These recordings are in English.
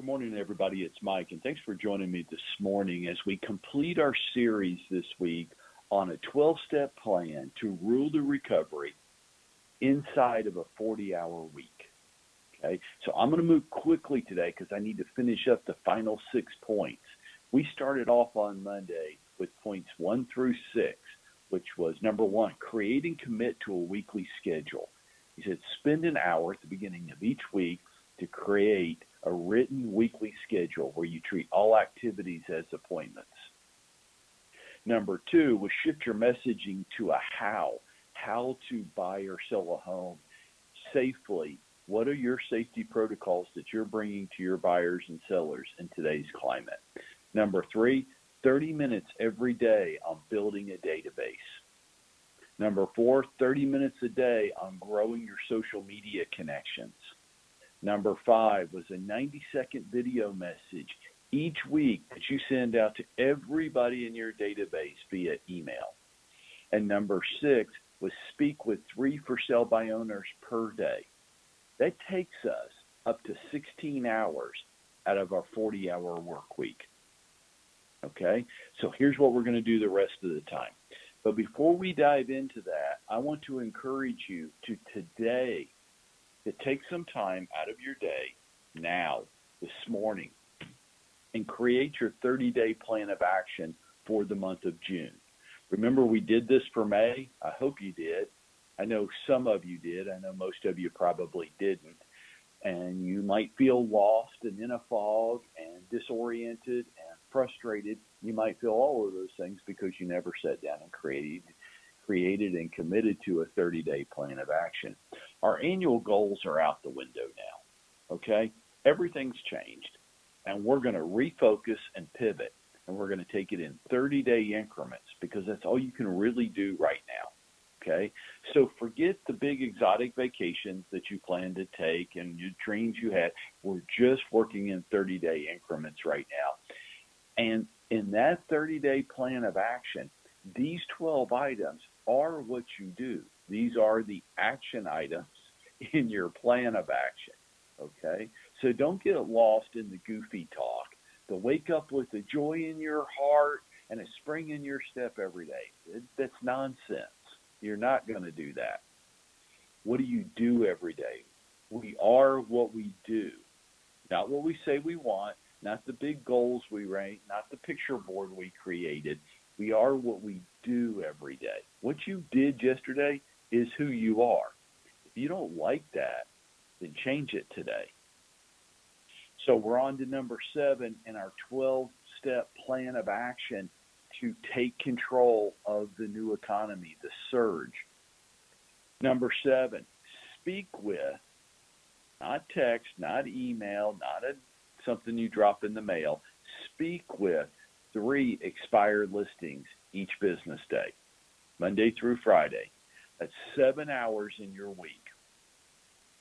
Good morning, everybody. It's Mike, and thanks for joining me this morning as we complete our series this week on a 12-step plan to rule the recovery inside of a 40-hour week. Okay, so I'm going to move quickly today because I need to finish up the final 6 points. We started off on Monday with points 1 through 6, which was number 1, create and commit to a weekly schedule. He said spend an hour at the beginning of each week to create a written weekly schedule where you treat all activities as appointments. Number 2 was shift your messaging to a how to buy or sell a home safely. What are your safety protocols that you're bringing to your buyers and sellers in today's climate? Number 3, 30 minutes every day on building a database. Number 4, 30 minutes a day on growing your social media connections. Number 5 was a 90-second video message each week that you send out to everybody in your database via email. And number 6 was speak with 3 for sale by owners per day. That takes us up to 16 hours out of our 40-hour work week. Okay, so here's what we're going to do the rest of the time. But before we dive into that, I want to encourage you to today to take some time out of your day now, this morning, and create your 30-day plan of action for the month of June. Remember, we did this for May. I hope you did. I know some of you did. I know most of you probably didn't. And you might feel lost and in a fog and disoriented and frustrated. You might feel all of those things because you never sat down and created and committed to a 30-day plan of action. Our annual goals are out the window now, okay? Everything's changed, and we're going to refocus and pivot, and we're going to take it in 30-day increments because that's all you can really do right now, okay? So forget the big exotic vacations that you plan to take and your dreams you had. We're just working in 30-day increments right now. And in that 30-day plan of action, these 12 items are what you do. These are the action items in your plan of action, okay? So don't get lost in the goofy talk. The wake up with a joy in your heart and a spring in your step every day. That's nonsense. You're not going to do that. What do you do every day? We are what we do, not what we say we want, not the big goals we write, not the picture board we created. We are what we do every day. What you did yesterday is who you are. If you don't like that, then change it today. So we're on to number 7 in our 12-step plan of action to take control of the new economy, the surge. Number 7, speak with, not text, not email, not something you drop in the mail. Speak with 3 expired listings each business day, Monday through Friday. That's 7 hours in your week.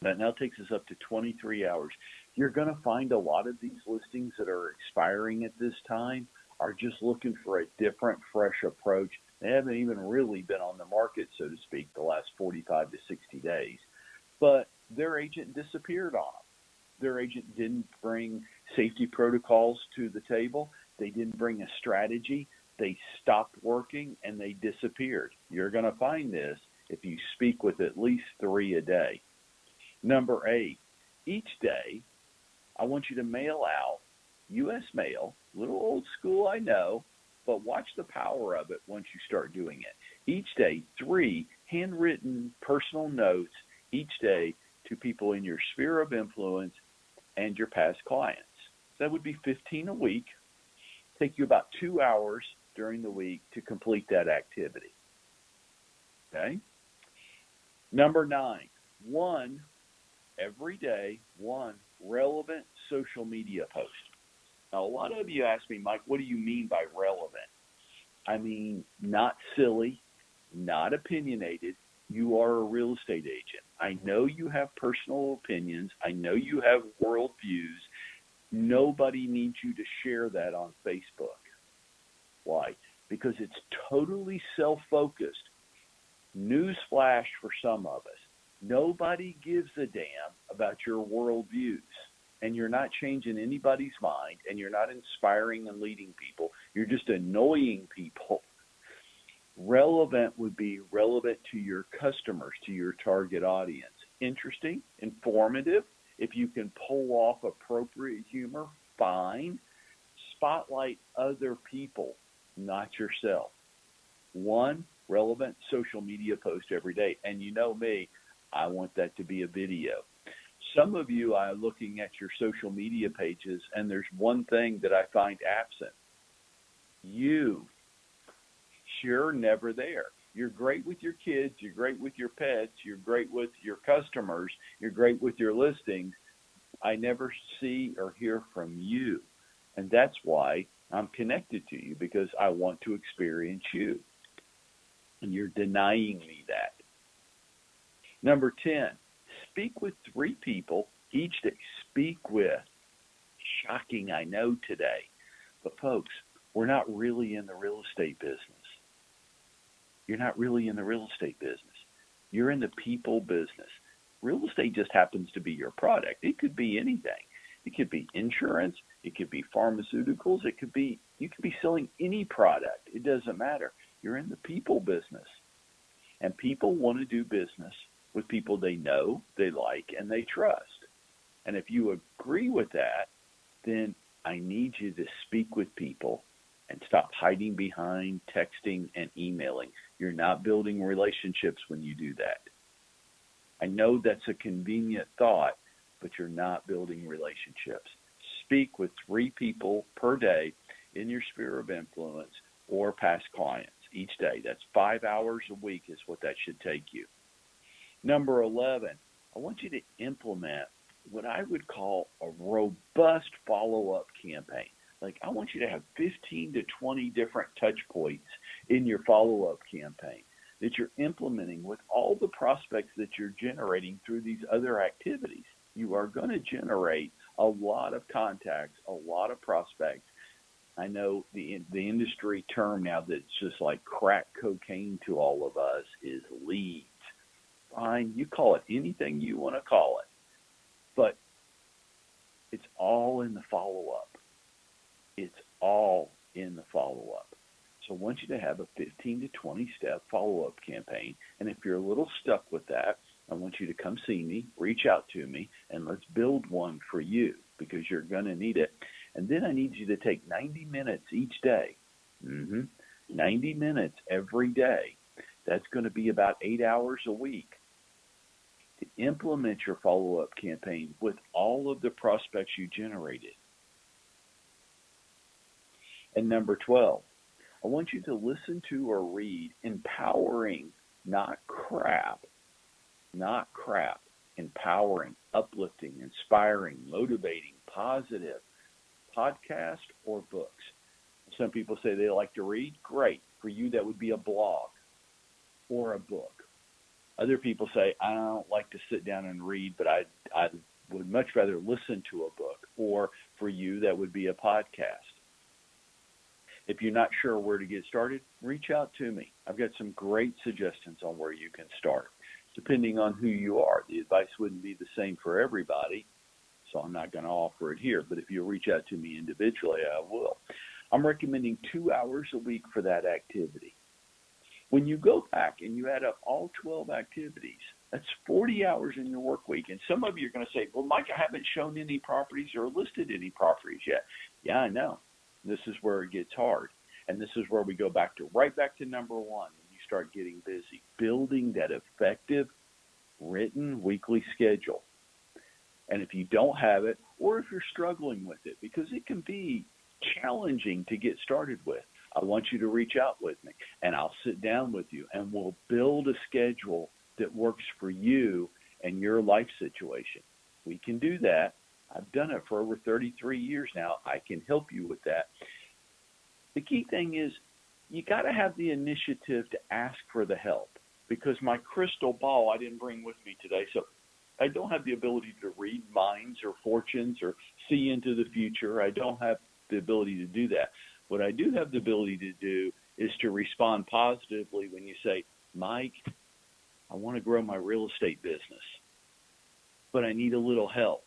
That now takes us up to 23 hours. You're going to find a lot of these listings that are expiring at this time are just looking for a different, fresh approach. They haven't even really been on the market, so to speak, the last 45 to 60 days. But their agent disappeared on them. Their agent didn't bring safety protocols to the table. They didn't bring a strategy. They stopped working and they disappeared. You're going to find this if you speak with at least 3 a day. Number 8, each day, I want you to mail out U.S. mail, a little old school, I know, but watch the power of it once you start doing it. Each day, 3 handwritten personal notes each day to people in your sphere of influence and your past clients. That would be 15 a week. Take you about 2 hours during the week to complete that activity. Okay? Number 9, 1 every day, 1 relevant social media post. Now, a lot of you ask me, Mike, what do you mean by relevant? I mean, not silly, not opinionated. You are a real estate agent. I know you have personal opinions. I know you have worldviews. Nobody needs you to share that on Facebook. Why? Because it's totally self-focused. Newsflash for some of us. Nobody gives a damn about your worldviews. and you're not changing anybody's mind, and you're not inspiring and leading people, you're just annoying people. Relevant would be relevant to your customers, to your target audience. Interesting, informative. If you can pull off appropriate humor, fine. Spotlight other people, not yourself. One relevant social media post every day. And you know me, I want that to be a video. Some of you are looking at your social media pages, and there's one thing that I find absent. You're never there. You're great with your kids. You're great with your pets. You're great with your customers. You're great with your listings. I never see or hear from you. And that's why I'm connected to you, because I want to experience you. And you're denying me that. Number 10, speak with 3 people each day. Speak with. Shocking, I know today. But folks, we're not really in the real estate business. You're not really in the real estate business. You're in the people business. Real estate just happens to be your product. It could be anything. It could be insurance. It could be pharmaceuticals. You could be selling any product. It doesn't matter. You're in the people business. And people want to do business with people they know, they like, and they trust. And if you agree with that, then I need you to speak with people and stop hiding behind texting and emailing. You're not building relationships when you do that. I know that's a convenient thought, but you're not building relationships. Speak with 3 people per day in your sphere of influence or past clients each day. That's 5 hours a week is what that should take you. Number 11, I want you to implement what I would call a robust follow-up campaign. Like, I want you to have 15 to 20 different touch points in your follow-up campaign that you're implementing with all the prospects that you're generating through these other activities. You are going to generate a lot of contacts, a lot of prospects. I know the industry term now that's just like crack cocaine to all of us is leads. Fine, you call it anything you want to call it, but it's all in the follow-up. It's all in the follow-up. So I want you to have a 15 to 20 step follow-up campaign. And if you're a little stuck with that, I want you to come see me, reach out to me, and let's build one for you, because you're going to need it. And then I need you to take 90 minutes each day. 90 minutes every day. That's going to be about 8 hours a week to implement your follow-up campaign with all of the prospects you generated. And number 12, I want you to listen to or read empowering, not crap, empowering, uplifting, inspiring, motivating, positive podcast or books. Some people say they like to read. Great. For you, that would be a blog or a book. Other people say, I don't like to sit down and read, but I would much rather listen to a book. Or for you, that would be a podcast. If you're not sure where to get started, reach out to me. I've got some great suggestions on where you can start, depending on who you are. The advice wouldn't be the same for everybody, so I'm not going to offer it here. But if you reach out to me individually, I will. I'm recommending 2 hours a week for that activity. When you go back and you add up all 12 activities, that's 40 hours in your work week. And some of you are going to say, well, Mike, I haven't shown any properties or listed any properties yet. Yeah, I know. This is where it gets hard. And this is where we go right back to number 1, when you start getting busy, building that effective written weekly schedule. And if you don't have it, or if you're struggling with it, because it can be challenging to get started with, I want you to reach out with me, and I'll sit down with you, and we'll build a schedule that works for you and your life situation. We can do that. I've done it for over 33 years now. I can help you with that. The key thing is you got to have the initiative to ask for the help, because my crystal ball I didn't bring with me today, so I don't have the ability to read minds or fortunes or see into the future. I don't have the ability to do that. What I do have the ability to do is to respond positively when you say, Mike, I want to grow my real estate business, but I need a little help.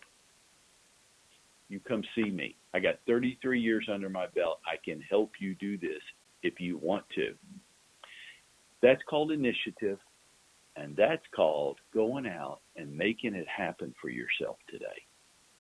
you come see me. I got 33 years under my belt. I can help you do this if you want to. That's called initiative, and that's called going out and making it happen for yourself today.